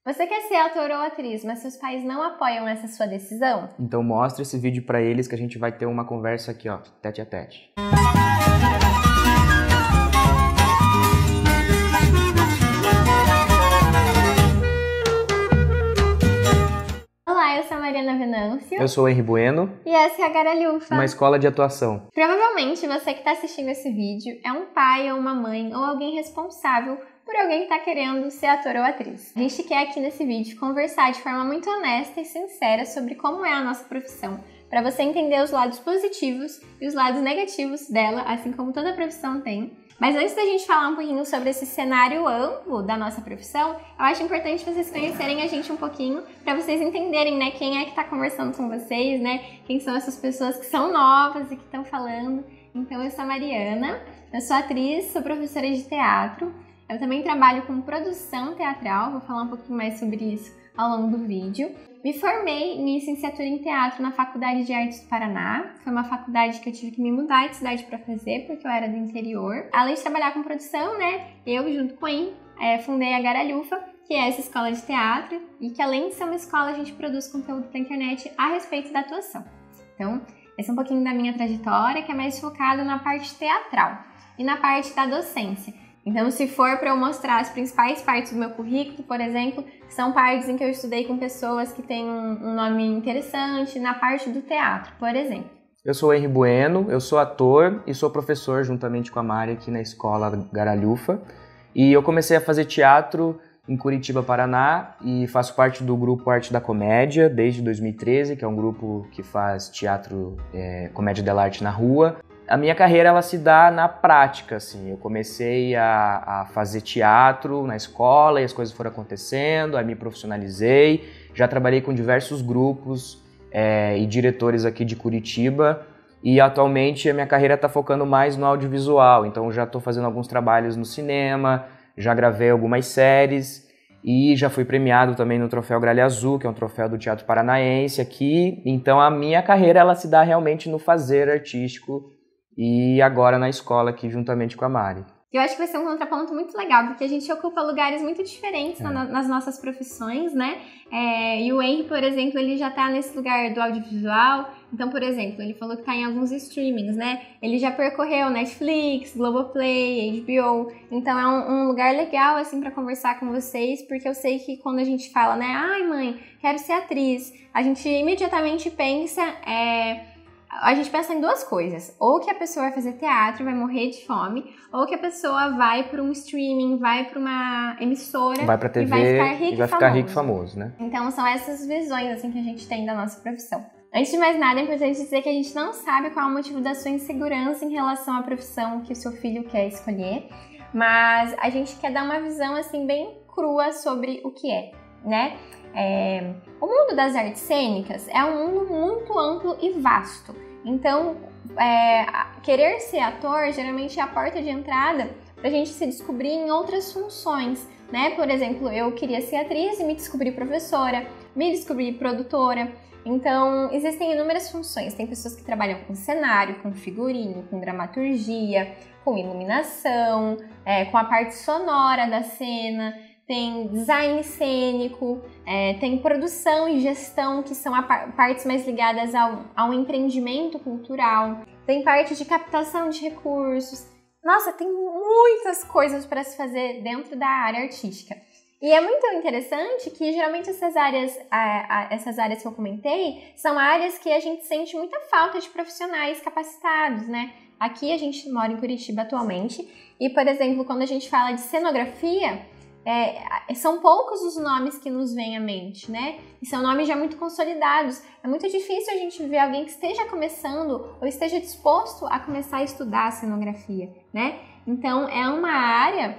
Você quer ser ator ou atriz, mas seus pais não apoiam essa sua decisão? Então mostra esse vídeo pra eles que a gente vai ter uma conversa aqui, ó, tete a tete. Olá, eu sou a Mariana Venâncio. Eu sou o Henry Bueno. E essa é a Garalhufa, uma escola de atuação. Provavelmente você que está assistindo esse vídeo é um pai ou uma mãe ou alguém responsável por alguém que está querendo ser ator ou atriz. A gente quer aqui nesse vídeo conversar de forma muito honesta e sincera sobre como é a nossa profissão, para você entender os lados positivos e os lados negativos dela, assim como toda profissão tem. Mas antes da gente falar um pouquinho sobre esse cenário amplo da nossa profissão, eu acho importante vocês conhecerem a gente um pouquinho, para vocês entenderem, né, quem é que está conversando com vocês, né, quem são essas pessoas que são novas e que estão falando. Então eu sou a Mariana, eu sou atriz, sou professora de teatro, eu também trabalho com produção teatral, vou falar um pouquinho mais sobre isso ao longo do vídeo. Me formei em licenciatura em teatro na Faculdade de Artes do Paraná. Foi uma faculdade que eu tive que me mudar de cidade para fazer, porque eu era do interior. Além de trabalhar com produção, né, eu junto com ele fundei a Garalhufa, que é essa escola de teatro, e que além de ser uma escola, a gente produz conteúdo para a internet a respeito da atuação. Então, esse é um pouquinho da minha trajetória, que é mais focada na parte teatral e na parte da docência. Então, se for para eu mostrar as principais partes do meu currículo, por exemplo, são partes em que eu estudei com pessoas que têm um nome interessante, na parte do teatro, por exemplo. Eu sou o Henry Bueno, eu sou ator e sou professor juntamente com a Mari aqui na escola Garalhufa. E eu comecei a fazer teatro em Curitiba, Paraná, e faço parte do grupo Arte da Comédia desde 2013, que é um grupo que faz teatro, comédia dell'arte na rua. A minha carreira, ela se dá na prática, assim. Eu comecei a fazer teatro na escola e as coisas foram acontecendo, aí me profissionalizei. Já trabalhei com diversos grupos e diretores aqui de Curitiba e atualmente a minha carreira está focando mais no audiovisual. Então já estou fazendo alguns trabalhos no cinema, já gravei algumas séries e já fui premiado também no Troféu Gralha Azul, que é um troféu do Teatro Paranaense aqui. Então a minha carreira, ela se dá realmente no fazer artístico e agora na escola aqui juntamente com a Mari. Eu acho que vai ser um contraponto muito legal, porque a gente ocupa lugares muito diferentes nas nossas profissões, né? E o Henry, por exemplo, ele já tá nesse lugar do audiovisual. Então, por exemplo, ele falou que tá em alguns streamings, né? Ele já percorreu Netflix, Globoplay, HBO. Então, é um lugar legal, assim, pra conversar com vocês, porque eu sei que quando a gente fala, né? Ai, mãe, quero ser atriz. A gente imediatamente pensa... A gente pensa em duas coisas, ou que a pessoa vai fazer teatro, vai morrer de fome, ou que a pessoa vai para um streaming, vai para uma emissora, vai pra TV, e vai ficar rico e famoso, né? Então são essas visões assim que a gente tem da nossa profissão. Antes de mais nada, é importante dizer que a gente não sabe qual é o motivo da sua insegurança em relação à profissão que o seu filho quer escolher, mas a gente quer dar uma visão assim bem crua sobre o que é, né? O mundo das artes cênicas é um mundo muito amplo e vasto. Então, querer ser ator geralmente é a porta de entrada para a gente se descobrir em outras funções, né? Por exemplo, eu queria ser atriz e me descobri professora, me descobri produtora. Então, existem inúmeras funções. Tem pessoas que trabalham com cenário, com figurino, com dramaturgia, com iluminação, com a parte sonora da cena. Tem design cênico, tem produção e gestão, que são partes mais ligadas ao empreendimento cultural. Tem parte de captação de recursos. Nossa, tem muitas coisas para se fazer dentro da área artística. E é muito interessante que geralmente essas áreas que eu comentei são áreas que a gente sente muita falta de profissionais capacitados, né? Aqui a gente mora em Curitiba atualmente e, por exemplo, quando a gente fala de cenografia, são poucos os nomes que nos vêm à mente, né? E são nomes já muito consolidados. É muito difícil a gente ver alguém que esteja começando ou esteja disposto a começar a estudar a cenografia, né? Então, é uma área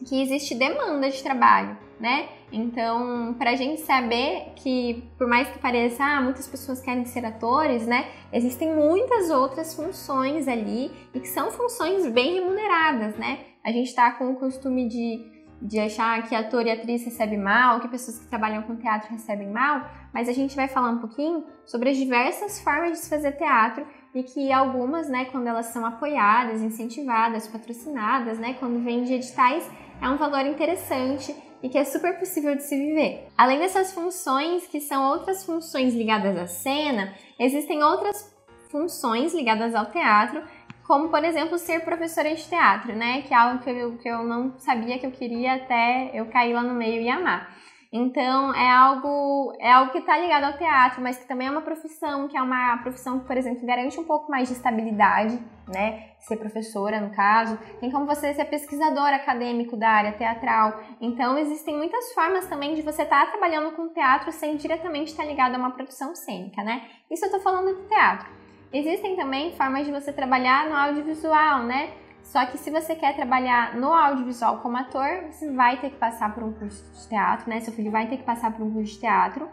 que existe demanda de trabalho, né? Então, pra gente saber que, por mais que pareça, muitas pessoas querem ser atores, né? Existem muitas outras funções ali e que são funções bem remuneradas, né? A gente tá com o costume de achar que ator e atriz recebem mal, que pessoas que trabalham com teatro recebem mal, mas a gente vai falar um pouquinho sobre as diversas formas de se fazer teatro e que algumas, né, quando elas são apoiadas, incentivadas, patrocinadas, né, quando vêm de editais, é um valor interessante e que é super possível de se viver. Além dessas funções, que são outras funções ligadas à cena, existem outras funções ligadas ao teatro, como, por exemplo, ser professora de teatro, né? Que é algo que eu não sabia que eu queria até eu cair lá no meio e amar. Então, é algo que está ligado ao teatro, mas que também é uma profissão, que é uma profissão que, por exemplo, garante um pouco mais de estabilidade, né? Ser professora, no caso. Tem como você ser pesquisador acadêmico da área teatral. Então, existem muitas formas também de você estar trabalhando com teatro sem diretamente estar ligado a uma produção cênica, né? Isso eu estou falando de teatro. Existem também formas de você trabalhar no audiovisual, né? Só que se você quer trabalhar no audiovisual como ator, você vai ter que passar por um curso de teatro, né? Seu filho vai ter que passar por um curso de teatro.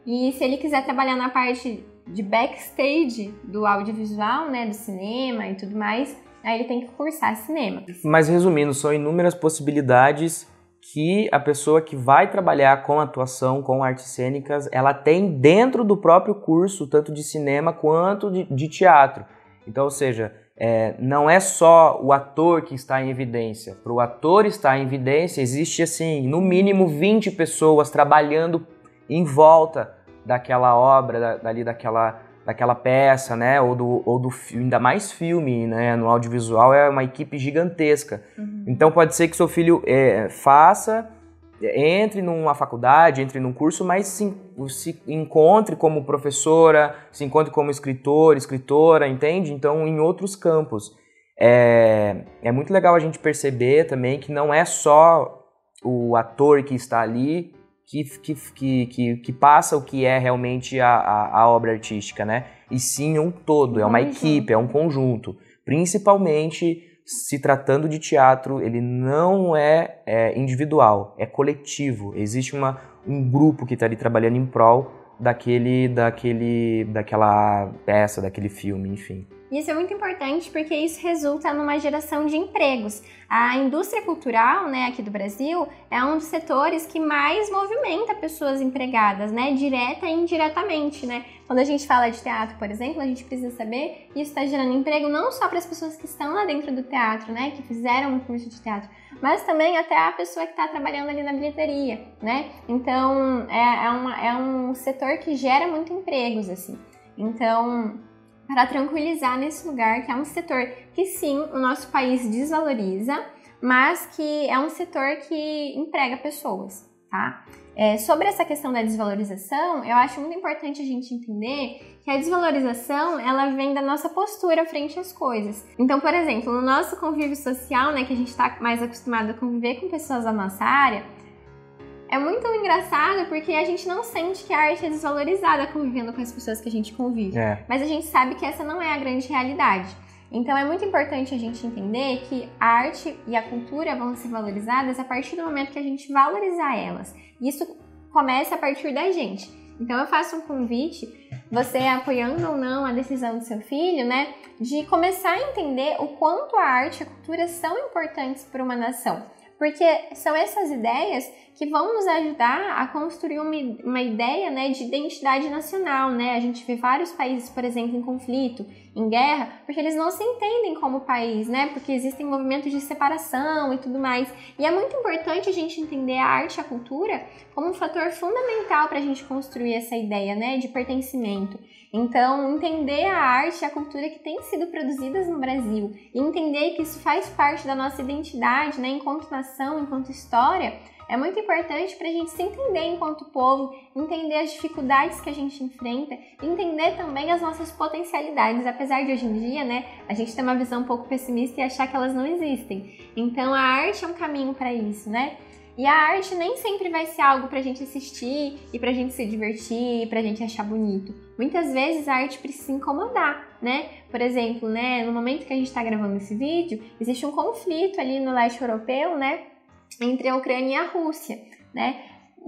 E se ele quiser trabalhar na parte de backstage do audiovisual, né? Do cinema e tudo mais, aí ele tem que cursar cinema. Mas resumindo, são inúmeras possibilidades que a pessoa que vai trabalhar com atuação, com artes cênicas, ela tem dentro do próprio curso, tanto de cinema quanto de teatro. Então, ou seja, não é só o ator que está em evidência. Para o ator estar em evidência, existe, assim, no mínimo 20 pessoas trabalhando em volta daquela obra, daquela peça, né? Ou do ainda mais filme, né? No audiovisual é uma equipe gigantesca. Uhum. Então pode ser que seu filho entre numa faculdade, entre num curso, mas se encontre como professora, se encontre como escritor, escritora, entende? Então, em outros campos. É muito legal a gente perceber também que não é só o ator que está ali que passa o que é realmente a obra artística, né? E sim um todo, é uma equipe, é um conjunto. Principalmente se tratando de teatro, ele não é individual, é coletivo. Existe um grupo que está ali trabalhando em prol daquela peça, daquele filme, enfim. Isso é muito importante porque isso resulta numa geração de empregos. A indústria cultural, né, aqui do Brasil, é um dos setores que mais movimenta pessoas empregadas, né, direta e indiretamente, né. Quando a gente fala de teatro, por exemplo, a gente precisa saber que isso está gerando emprego não só para as pessoas que estão lá dentro do teatro, né, que fizeram um curso de teatro, mas também até a pessoa que está trabalhando ali na bilheteria, né. Então, é um setor que gera muito empregos, assim. Então, para tranquilizar nesse lugar, que é um setor que sim, o nosso país desvaloriza, mas que é um setor que emprega pessoas, tá? Sobre essa questão da desvalorização, eu acho muito importante a gente entender que a desvalorização, ela vem da nossa postura frente às coisas. Então, por exemplo, no nosso convívio social, né, que a gente está mais acostumado a conviver com pessoas da nossa área, é muito engraçado porque a gente não sente que a arte é desvalorizada convivendo com as pessoas que a gente convive. Mas a gente sabe que essa não é a grande realidade. Então é muito importante a gente entender que a arte e a cultura vão ser valorizadas a partir do momento que a gente valorizar elas. Isso começa a partir da gente. Então eu faço um convite, você apoiando ou não a decisão do seu filho, né, de começar a entender o quanto a arte e a cultura são importantes para uma nação. Porque são essas ideias que vão nos ajudar a construir uma ideia, né, de identidade nacional, né? A gente vê vários países, por exemplo, em conflito, em guerra, porque eles não se entendem como país, né? Porque existem movimentos de separação e tudo mais. E é muito importante a gente entender a arte e a cultura como um fator fundamental para a gente construir essa ideia, né, de pertencimento. Então, entender a arte e a cultura que têm sido produzidas no Brasil e entender que isso faz parte da nossa identidade, né, enquanto nação, enquanto história, é muito importante para a gente se entender enquanto povo, entender as dificuldades que a gente enfrenta, entender também as nossas potencialidades, apesar de hoje em dia, né, a gente ter uma visão um pouco pessimista e achar que elas não existem. Então, a arte é um caminho para isso, né? E a arte nem sempre vai ser algo pra gente assistir e pra gente se divertir e pra gente achar bonito. Muitas vezes a arte precisa incomodar, né? Por exemplo, né, no momento que a gente tá gravando esse vídeo, existe um conflito ali no leste europeu, né, entre a Ucrânia e a Rússia, né?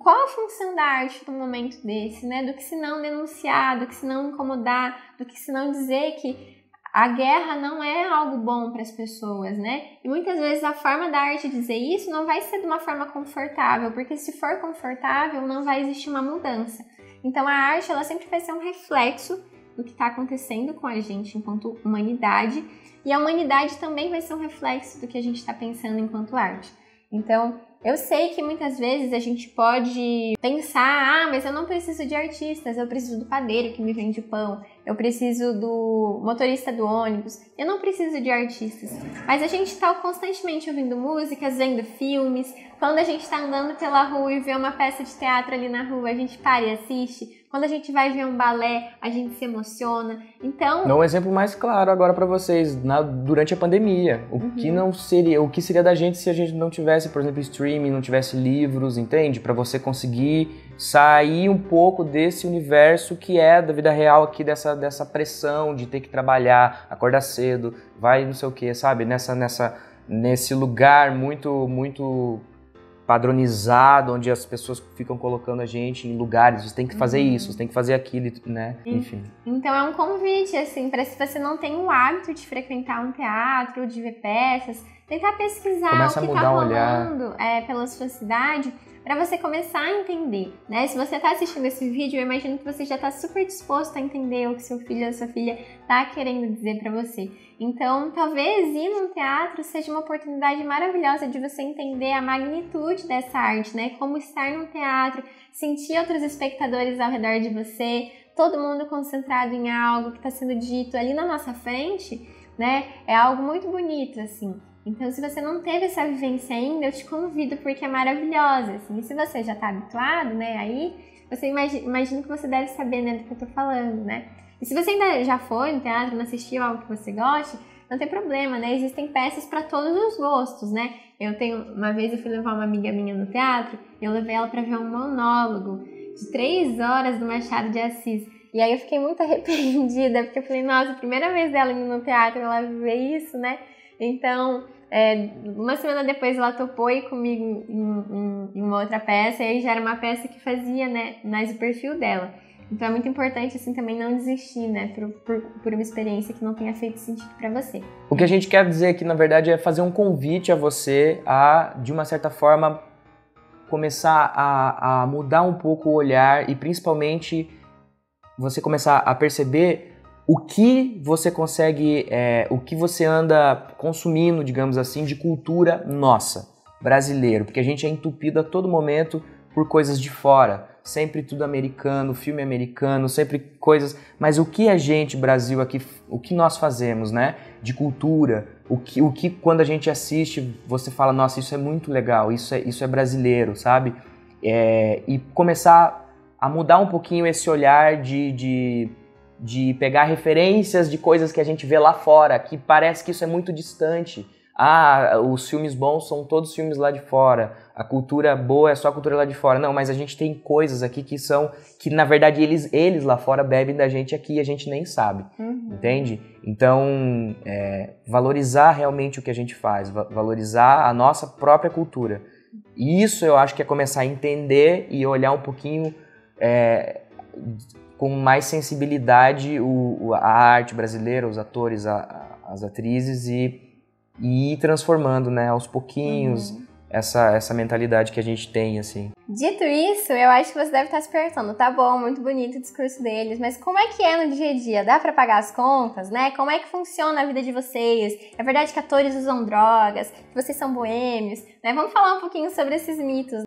Qual a função da arte num momento desse, né? Do que se não denunciar, do que se não incomodar, do que se não dizer que a guerra não é algo bom para as pessoas, né? E muitas vezes a forma da arte dizer isso não vai ser de uma forma confortável, porque se for confortável, não vai existir uma mudança. Então a arte, ela sempre vai ser um reflexo do que está acontecendo com a gente enquanto humanidade, e a humanidade também vai ser um reflexo do que a gente está pensando enquanto arte. Então, Eu sei que muitas vezes a gente pode pensar, mas eu não preciso de artistas, eu preciso do padeiro que me vende pão, eu preciso do motorista do ônibus, eu não preciso de artistas. Mas a gente está constantemente ouvindo músicas, vendo filmes, quando a gente está andando pela rua e vê uma peça de teatro ali na rua, a gente para e assiste. Quando a gente vai ver um balé, a gente se emociona. Então, dá um exemplo mais claro agora para vocês, durante a pandemia. O que seria da gente se a gente não tivesse, por exemplo, streaming, não tivesse livros, entende? Para você conseguir sair um pouco desse universo que é da vida real aqui, dessa pressão de ter que trabalhar, acordar cedo, vai não sei o que, sabe? Nesse lugar muito padronizado, onde as pessoas ficam colocando a gente em lugares, você tem que fazer isso, você tem que fazer aquilo, né? Enfim. Então é um convite, assim, para se você não tem o hábito de frequentar um teatro, de ver peças, tentar pesquisar Começa o que está rolando pela sua cidade, para você começar a entender, né? Se você está assistindo esse vídeo, eu imagino que você já está super disposto a entender o que seu filho ou sua filha está querendo dizer para você. Então, talvez ir num teatro seja uma oportunidade maravilhosa de você entender a magnitude dessa arte, né? Como estar num teatro, sentir outros espectadores ao redor de você, todo mundo concentrado em algo que está sendo dito ali na nossa frente, né? É algo muito bonito, assim. Então, se você não teve essa vivência ainda, eu te convido porque é maravilhosa, assim. E se você já está habituado, né, aí você imagina que você deve saber, né, do que eu tô falando, né? E se você ainda já foi no teatro, não assistiu algo que você goste, não tem problema, né? Existem peças para todos os gostos, né? Uma vez eu fui levar uma amiga minha no teatro, eu levei ela para ver um monólogo de 3 horas do Machado de Assis. E aí eu fiquei muito arrependida, porque eu falei, nossa, a primeira vez dela indo no teatro, ela vê isso, né? Então, uma semana depois ela topou ir comigo em uma outra peça, e aí já era uma peça que fazia, né, mais o perfil dela. Então é muito importante, assim, também não desistir, né, por uma experiência que não tenha feito sentido para você. O que a gente quer dizer aqui, na verdade, é fazer um convite a você a, de uma certa forma, começar a mudar um pouco o olhar e, principalmente, você começar a perceber o que você consegue, o que você anda consumindo, digamos assim, de cultura nossa, brasileiro, porque a gente é entupido a todo momento por coisas de fora, sempre tudo americano, filme americano, sempre coisas, mas o que a gente, Brasil, aqui, o que nós fazemos, né, de cultura, o que quando a gente assiste, você fala, nossa, isso é muito legal, isso é brasileiro, sabe? E começar a mudar um pouquinho esse olhar de pegar referências de coisas que a gente vê lá fora, que parece que isso é muito distante. Os filmes bons são todos filmes lá de fora, a cultura boa é só a cultura lá de fora. Não, mas a gente tem coisas aqui que na verdade eles lá fora bebem da gente aqui e a gente nem sabe, entende? Então, valorizar realmente o que a gente faz, valorizar a nossa própria cultura. E isso eu acho que é começar a entender e olhar um pouquinho com mais sensibilidade a arte brasileira, os atores, as atrizes e ir transformando, né, aos pouquinhos essa mentalidade que a gente tem, assim. Dito isso, eu acho que você deve estar se perguntando, tá bom, muito bonito o discurso deles, mas como é que é no dia a dia? Dá pra pagar as contas, né? Como é que funciona a vida de vocês? É verdade que atores usam drogas, que vocês são boêmios, né? Vamos falar um pouquinho sobre esses mitos.